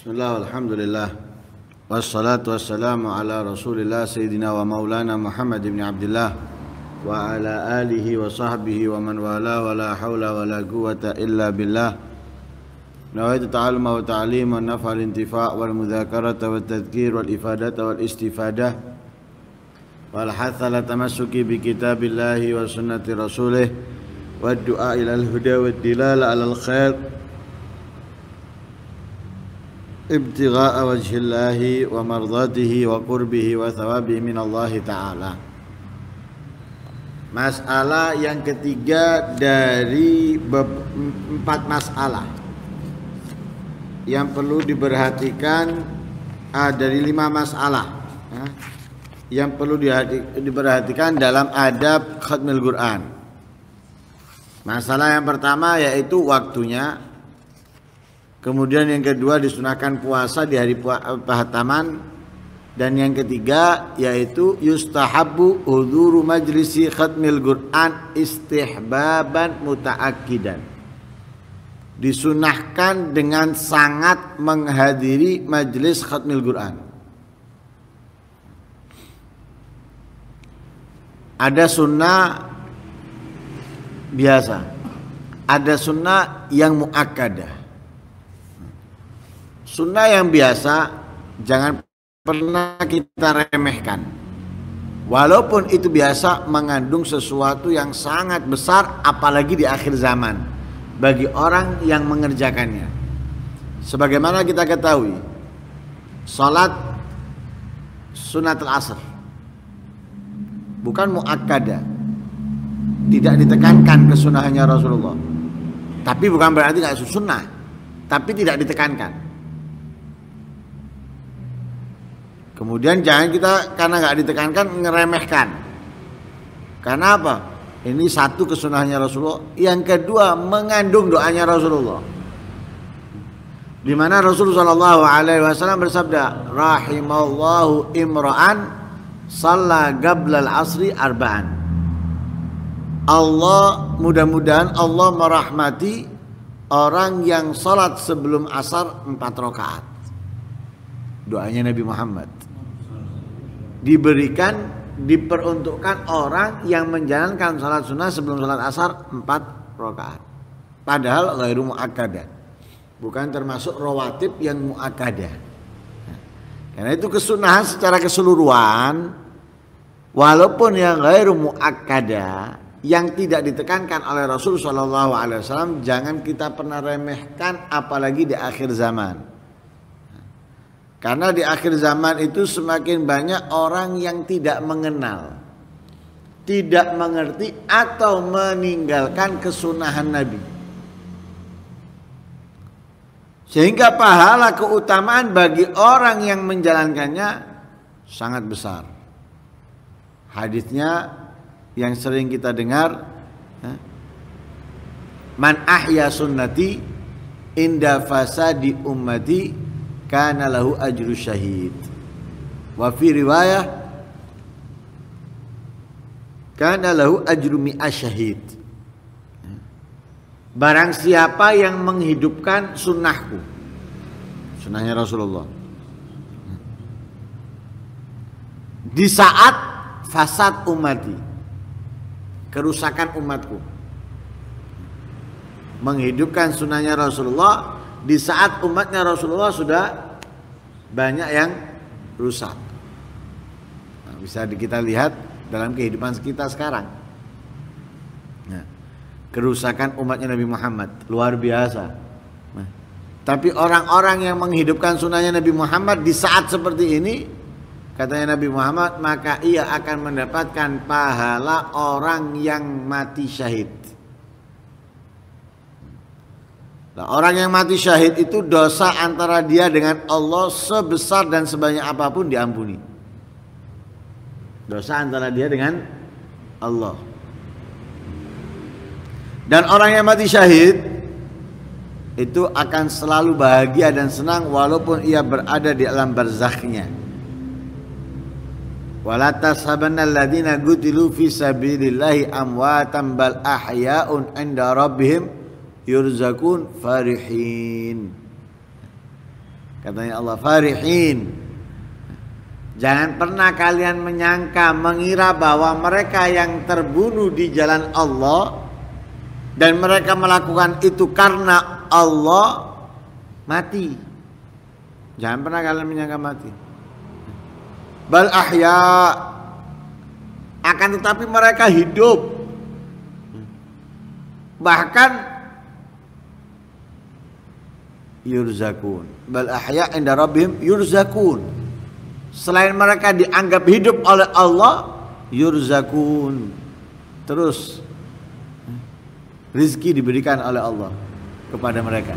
Bismillah, alhamdulillah, wassalatu wassalamu ala rasulillah Sayyidina wa maulana Muhammad ibn Abdullah wa ala alihi wa sahbihi wa man wala wa la hawla wa la quwwata illa billah. Nawaitu ta'aluma wa ta'alim wa naf'al intifa' wal mudhakarata wa tadhkir wal ifadata wal istifadah wal hatha la tamassuki bi kitabillahi wa sunnati rasulih wa du'a ilal huda wa dilala alal khair ibtigha'a wajhillahi wa mardatihi wa qurbihi wa thawabihi minallahi ta'ala. Masalah yang ketiga dari 4 masalah yang perlu diperhatikan, dari 5 masalah yang perlu diperhatikan dalam adab khatmil Quran. Masalah yang pertama yaitu waktunya. Kemudian yang kedua disunahkan puasa di hari khataman, dan yang ketiga yaitu yustahabbu huduru majlisi khatmil Quran istihbaban mutaakkidan. Disunahkan dengan sangat menghadiri majlis khatmil Quran. Ada sunnah biasa, ada sunnah yang muakkadah. Sunnah yang biasa jangan pernah kita remehkan, walaupun itu biasa mengandung sesuatu yang sangat besar, apalagi di akhir zaman bagi orang yang mengerjakannya. Sebagaimana kita ketahui, salat sunatul asr bukan muakkadah, tidak ditekankan kesunahannya Rasulullah, tapi bukan berarti tidak sunnah, tapi tidak ditekankan. Kemudian jangan kita karena nggak ditekankan ngeremehkan. Karena apa? Ini satu kesunahannya Rasulullah, yang kedua mengandung doanya Rasulullah. Di mana Rasulullah Shallallahu Alaihi Wasallam bersabda, rahimallahu imra'an shalla qablal asri arba'an. Allah, mudah-mudahan Allah merahmati orang yang salat sebelum asar 4 rakaat. Doanya Nabi Muhammad. Diperuntukkan orang yang menjalankan salat sunnah sebelum salat asar 4 rakaat. Padahal ghairu muakkadah, bukan termasuk rawatib yang muakkadah. Karena itu kesunahan secara keseluruhan, walaupun yang ghairu muakkadah, yang tidak ditekankan oleh Rasul Shallallahu Alaihi Wasallam, jangan kita pernah remehkan, apalagi di akhir zaman. Karena di akhir zaman itu semakin banyak orang yang tidak mengenal, tidak mengerti, atau meninggalkan kesunahan Nabi. Sehingga pahala keutamaan bagi orang yang menjalankannya sangat besar. Hadisnya yang sering kita dengar, man ahya sunnati inda fasadi ummati kana lahu ajru syahid. Wa fi riwayah kana lahu ajru mi'a syahid. Barang siapa yang menghidupkan sunnahku, sunnahnya Rasulullah, di saat fasad ummati, kerusakan umatku, menghidupkan sunnahnya Rasulullah di saat umatnya Rasulullah sudah banyak yang rusak. Nah, bisa kita lihat dalam kehidupan kita sekarang. Nah, kerusakan umatnya Nabi Muhammad luar biasa. Nah, tapi orang-orang yang menghidupkan sunnahnya Nabi Muhammad di saat seperti ini, katanya Nabi Muhammad, maka ia akan mendapatkan pahala orang yang mati syahid. Nah, orang yang mati syahid itu dosa antara dia dengan Allah sebesar dan sebanyak apapun diampuni. Dosa antara dia dengan Allah. Dan orang yang mati syahid itu akan selalu bahagia dan senang walaupun ia berada di alam barzakhnya. Wala tashabanna alladziina qutilu fi sabilillahi amwatan bal ahya'un 'inda rabbihim yurzakun farihin. Katanya Allah, farihin. Jangan pernah kalian menyangka, mengira bahwa mereka yang terbunuh di jalan Allah dan mereka melakukan itu karena Allah mati. Jangan pernah kalian menyangka mati. Bal ahya, akan tetapi mereka hidup. Bahkan yurzakun. Bal ahya inda rabbihim yurzakun. Selain mereka dianggap hidup oleh Allah, yurzakun. Terus rizki diberikan oleh Allah kepada mereka.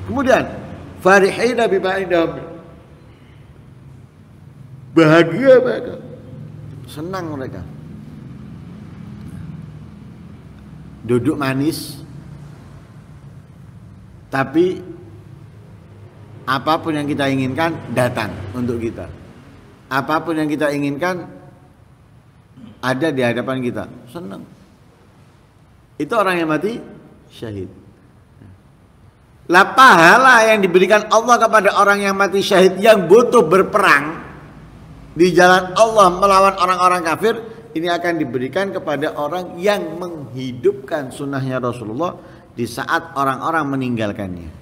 Kemudian farihina bima indahum, bahagia mereka, senang mereka, duduk manis. Tapi apapun yang kita inginkan datang untuk kita. Apapun yang kita inginkan ada di hadapan kita, senang. Itu orang yang mati syahid. Lah pahala yang diberikan Allah kepada orang yang mati syahid yang butuh berperang di jalan Allah melawan orang-orang kafir, ini akan diberikan kepada orang yang menghidupkan sunnahnya Rasulullah di saat orang-orang meninggalkannya,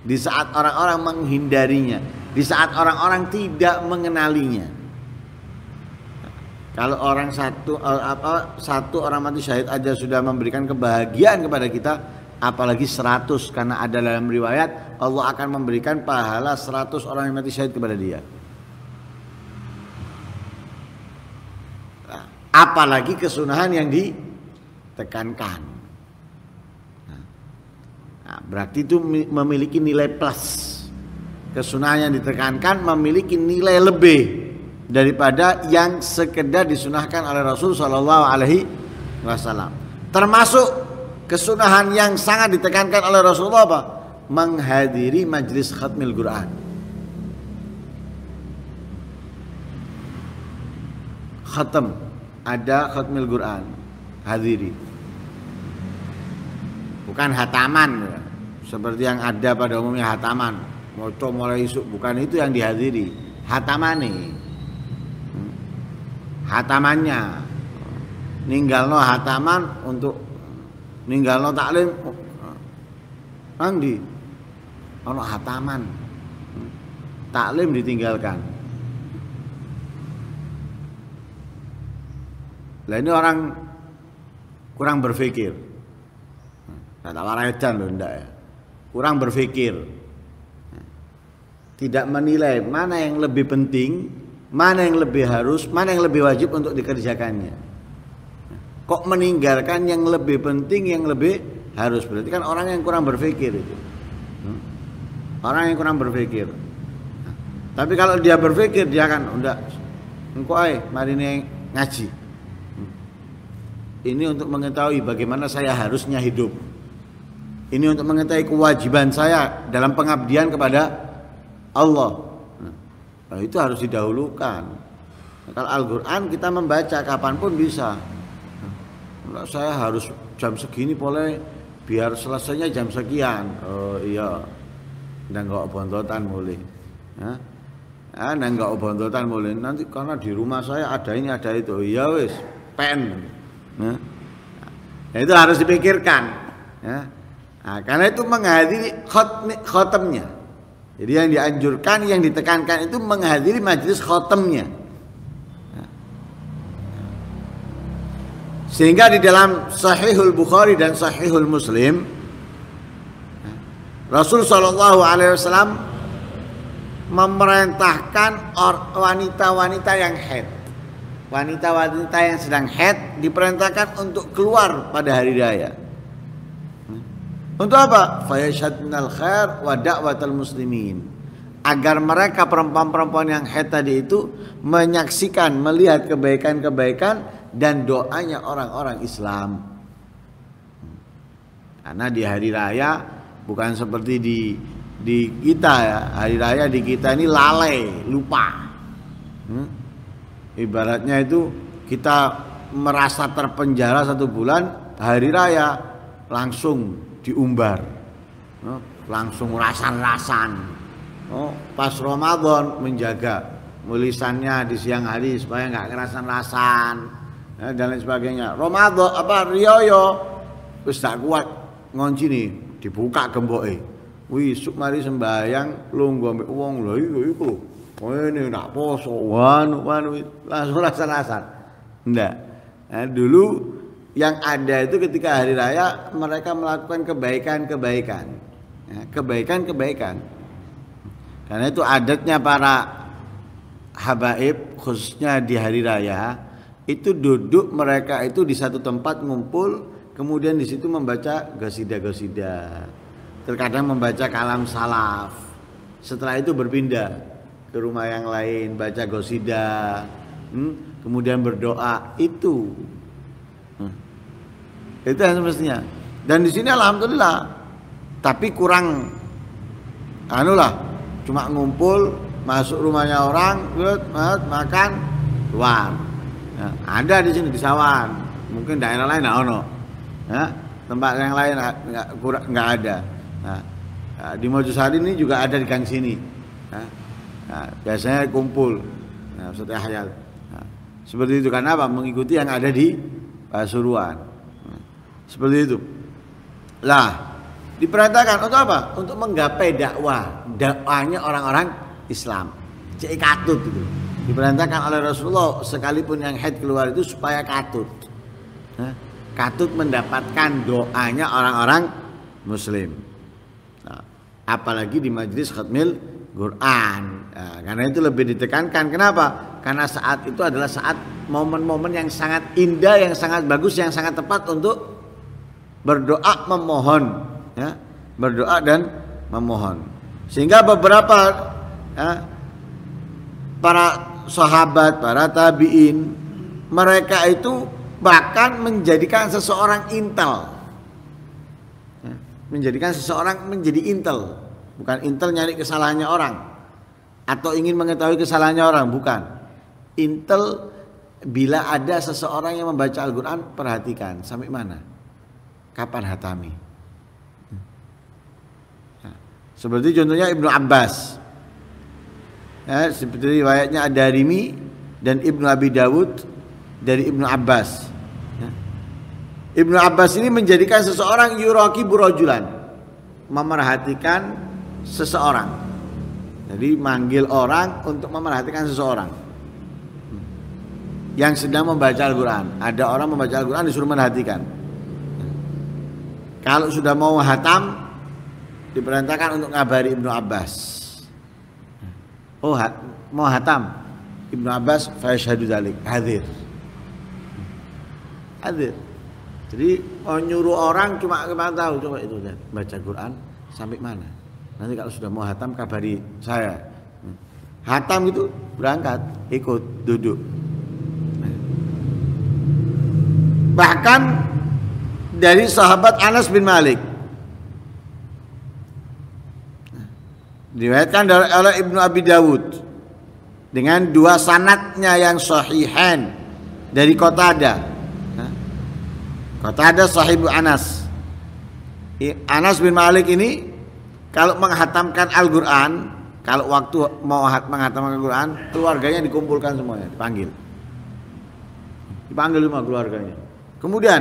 di saat orang-orang menghindarinya, di saat orang-orang tidak mengenalinya. Kalau orang satu orang mati syahid aja sudah memberikan kebahagiaan kepada kita, apalagi 100, karena ada dalam riwayat Allah akan memberikan pahala 100 orang yang mati syahid kepada dia. Apalagi kesunahan yang ditekankan. Nah, berarti itu memiliki nilai plus. Kesunahan yang ditekankan memiliki nilai lebih daripada yang sekedar disunahkan oleh Rasul Shallallahu Alaihi Wasallam. Termasuk kesunahan yang sangat ditekankan oleh Rasulullah apa? Menghadiri majlis khatmil Quran. Khatam, ada khatmil Quran, hadiri. Bukan hataman seperti yang ada pada umumnya hataman, moco mulai isuk, bukan itu yang dihadiri. Hatamane, hatamannya, ninggalno hataman untuk ninggalno taklim, angdi, ono hataman, taklim ditinggalkan. Lah ini orang kurang berpikir. Nah, tak warajan loh, ndak ya. Kurang berpikir. Tidak menilai mana yang lebih penting, mana yang lebih harus, mana yang lebih wajib untuk dikerjakannya. Kok meninggalkan yang lebih penting, yang lebih harus? Berarti kan orang yang kurang berpikir itu. Orang yang kurang berpikir. Tapi kalau dia berpikir, dia kan udah engko ae mari ngaji. Ini untuk mengetahui bagaimana saya harusnya hidup. Ini untuk mengetahui kewajiban saya dalam pengabdian kepada Allah. Nah, itu harus didahulukan. Nah, kalau Al-Quran kita membaca kapanpun bisa. Nah, saya harus jam segini boleh, biar selesainya jam sekian. Oh iya, nggak bontotan boleh. Nggak bontotan boleh. Nanti karena di rumah saya ada ini ada itu. Iya wis, pen. Nah, itu harus dipikirkan. Ya. Nah, karena itu menghadiri khotamnya. Jadi yang dianjurkan, yang ditekankan itu menghadiri majelis khotamnya. Sehingga di dalam Sahihul Bukhari dan Sahihul Muslim, Rasul Shallallahu Alaihi Wasallam memerintahkan wanita-wanita yang haid. Wanita-wanita yang sedang haid diperintahkan untuk keluar pada hari raya. Untuk apa? Fayashadnal khair wa da'watal muslimin. Agar mereka perempuan-perempuan yang haid tadi itu menyaksikan, melihat kebaikan-kebaikan dan doanya orang-orang Islam. Karena di hari raya bukan seperti di kita ya. Hari raya di kita ini lalai, lupa. Ibaratnya itu kita merasa terpenjara 1 bulan, hari raya langsung diumbar, langsung rasan-rasan, Oh, pas Ramadan menjaga tulisannya di siang hari supaya nggak kerasan-rasan dan lain sebagainya. Ramadan apa riyo wis tak kuat ngunci nih dibuka gemboke. Wih, mari sembahyang lungguh ambek wong lho iku. Oh ini nak poso wanu langsung rasa-rasan. Ndak. Nah, dulu yang ada itu ketika hari raya mereka melakukan kebaikan-kebaikan. Ya, kebaikan-kebaikan. Karena itu adatnya para habaib khususnya di hari raya itu duduk mereka itu di satu tempat ngumpul, kemudian di situ membaca gosida-gosida. Terkadang membaca kalam salaf. Setelah itu berpindah ke rumah yang lain baca gosida, kemudian berdoa itu yang semestinya. Dan di sini alhamdulillah, tapi kurang cuma ngumpul masuk rumahnya orang, makan keluar. Nah, ada di sini di Sawan, mungkin daerah lain ya, tempat yang lain nggak ada. Nah, di Mojosari ini juga ada di gang sini. Nah, biasanya kumpul. Nah, Ustaz Yahya. Nah, seperti itu karena apa? Mengikuti yang ada di Pasuruan. Nah, seperti itu. Lah, diperintahkan untuk apa? Untuk menggapai dakwahnya orang-orang Islam. Cek katut itu. Diperintahkan oleh Rasulullah sekalipun yang haid keluar itu supaya katut. Nah, katut mendapatkan doanya orang-orang Muslim. Nah, apalagi di majelis khatmil Quran. Nah, karena itu lebih ditekankan. Kenapa? Karena saat itu adalah saat momen-momen yang sangat indah, yang sangat bagus, yang sangat tepat untuk berdoa memohon, ya, berdoa dan memohon. Sehingga beberapa para sahabat, para tabiin, mereka itu bahkan menjadikan seseorang intel, ya, menjadikan seseorang menjadi intel. Bukan intel nyari kesalahannya orang atau ingin mengetahui kesalahannya orang, bukan. Intel bila ada seseorang yang membaca Al-Quran, perhatikan sampai mana, kapan hatami. Nah, seperti contohnya Ibnu Abbas, ya, seperti riwayatnya Ad-Darimi dan Ibnu Abi Dawud dari Ibnu Abbas. Ya. Ibnu Abbas ini menjadikan seseorang yuraqibu rajulan, memerhatikan seseorang. Jadi manggil orang untuk memerhatikan seseorang yang sedang membaca Al-Quran. Ada orang membaca Al-Quran disuruh merhatikan. Kalau sudah mau hatam, diperintahkan untuk ngabari Ibnu Abbas. Oh, mau hatam, Ibnu Abbas fayashhadu dzalik, hadir. Jadi mau nyuruh orang cuma tahu coba itu baca Quran sampai mana. Nanti kalau sudah mau hatam kabari saya. Hatam itu berangkat, ikut, duduk. Bahkan dari sahabat Anas bin Malik, diriwayatkan oleh Ibnu Abi Dawud dengan dua sanadnya yang sahihan dari Qatadah. Qatadah sahibu Anas. Anas bin Malik ini kalau menghatamkan Al-Quran, kalau waktu mau menghatamkan Al-Quran, keluarganya dikumpulkan semuanya, dipanggil semua keluarganya. Kemudian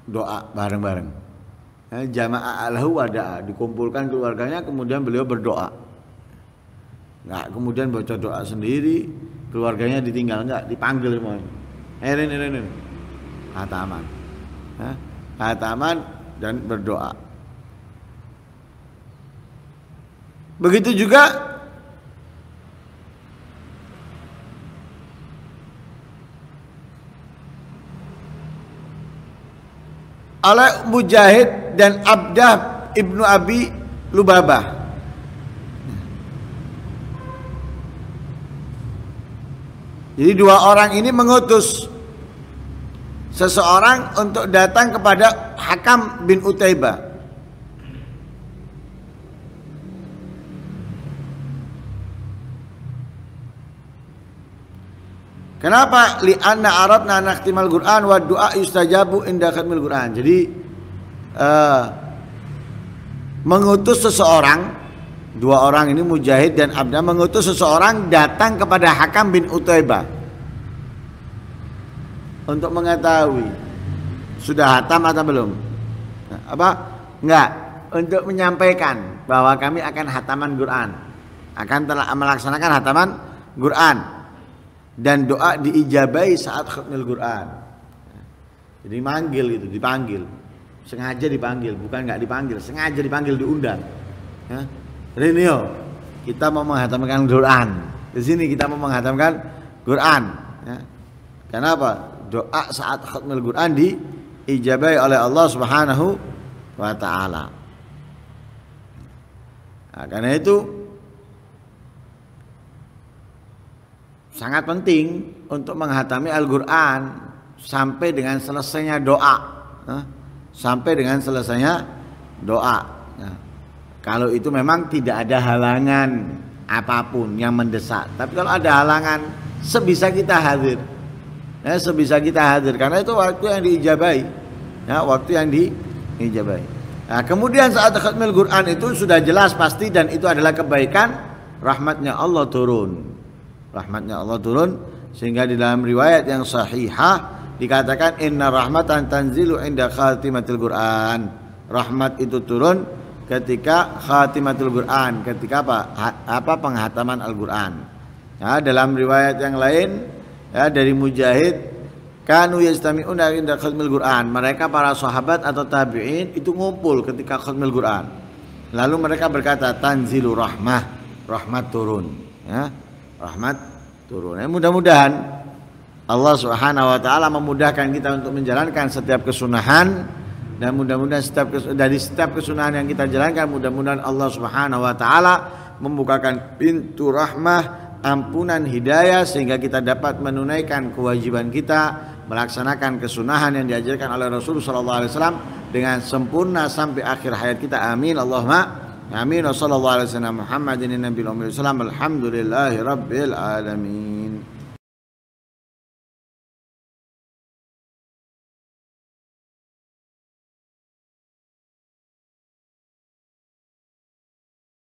doa bareng-bareng. Jamaah alahu wada'a, dikumpulkan keluarganya, kemudian beliau berdoa. Enggak kemudian baca doa sendiri, keluarganya ditinggal, enggak, dipanggil semuanya. Ini. Hataman. Hataman dan berdoa. Begitu juga oleh Mujahid dan Abdah Ibnu Abi Lubabah. Jadi dua orang ini mengutus seseorang untuk datang kepada Hakam bin Utaibah. Kenapa? Li'anna aradna nakhtimal Qur'an wa du'a yustajabu inda khatmil Qur'an. Jadi mengutus seseorang Dua orang ini Mujahid dan Abdah mengutus seseorang datang kepada Hakam bin Utaibah untuk mengetahui sudah hatam atau belum. Apa? Enggak, untuk menyampaikan bahwa kami akan hataman Quran, akan melaksanakan hataman Quran, dan doa diijabai saat khatmil Quran. Jadi manggil gitu, dipanggil, sengaja dipanggil, bukan nggak dipanggil, sengaja dipanggil, diundang. Ya. Rinio, kita mau menghatamkan Quran. Di sini kita mau menghatamkan Quran. Ya. Kenapa? Doa saat khatmil Quran diijabai oleh Allah Subhanahu wa Ta'ala. Nah, karena itu sangat penting untuk menghatami Al-Quran sampai dengan selesainya doa. Sampai dengan selesainya doa. Nah, kalau itu memang tidak ada halangan apapun yang mendesak. Tapi kalau ada halangan, sebisa kita hadir. Ya, sebisa kita hadir. Karena itu waktu yang diijabai. Ya, waktu yang diijabai. Nah, kemudian saat khatmil Quran itu sudah jelas pasti, dan itu adalah kebaikan, rahmatnya Allah turun. Rahmatnya Allah turun, sehingga di dalam riwayat yang sahihah dikatakan inna rahmatan tanzilu inda khatimatil Quran. Rahmat itu turun ketika khatimatul Quran, ketika apa penghataman Al-Quran. Ya, dalam riwayat yang lain ya, dari Mujahid, kanu yastami'una inda khatmil Quran. Mereka para sahabat atau tabi'in itu ngumpul ketika khatmil Quran. Lalu mereka berkata tanzilu rahmah, rahmat turun. Ya, rahmat turun. Ya, mudah-mudahan Allah Subhanahu wa Ta'ala memudahkan kita untuk menjalankan setiap kesunahan, dan mudah-mudahan dari setiap kesunahan yang kita jalankan, mudah-mudahan Allah Subhanahu wa Ta'ala membukakan pintu rahmah, ampunan, hidayah, sehingga kita dapat menunaikan kewajiban kita melaksanakan kesunahan yang diajarkan oleh Rasulullah SAW dengan sempurna sampai akhir hayat kita. Amin Allahumma amin. Wassallallahu alaihi wasallam Muhammadin nabiyil ummi. Alhamdulillahi rabbil alamin.